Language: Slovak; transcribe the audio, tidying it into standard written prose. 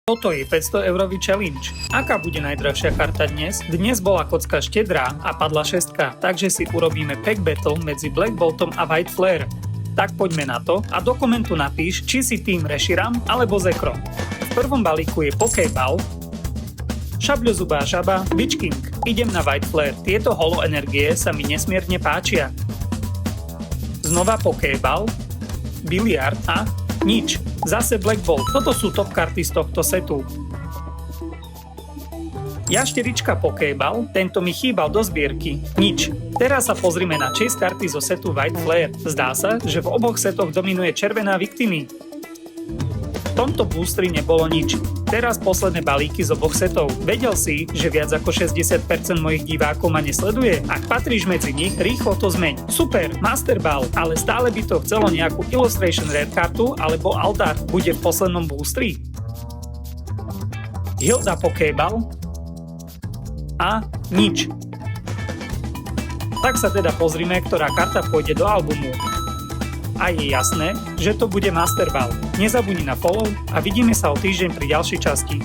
Toto je 500 eurový challenge. Aká bude najdrahšia karta dnes? Dnes bola kocka štedrá a padla šestka, takže si urobíme pack battle medzi Black Boltom a White Flare. Tak poďme na to a do komentu napíš, či si tým Reshiram alebo Zekrom. V prvom balíku je Pokéball, Šabľozubá žaba, Witch King. Idem na White Flare, tieto holo energie sa mi nesmierne páčia. Znova Pokéball, Biliard a nič. Zase Black Bolt. Toto sú top karty z tohto setu. Jašterička Pokéball, tento mi chýbal do zbierky. Nič. Teraz sa pozrime na chase karty zo setu White Flare. Zdá sa, že v oboch setoch dominuje červená Victini. V tomto boostri nebolo nič. Teraz posledné balíky z oboch setov. Vedel si, že viac ako 60% mojich divákov ma nesleduje? Ak patríš medzi nich, rýchlo to zmeň. Super, Master Ball, ale stále by to chcelo nejakú Illustration Rare kartu alebo Aldar. Bude v poslednom boostri? Hilda Pokéball a nič. Tak sa teda pozrime, ktorá karta pôjde do albumu. A je jasné, že to bude Master Ball. Nezabudni na follow a vidíme sa o týždeň pri ďalšej časti.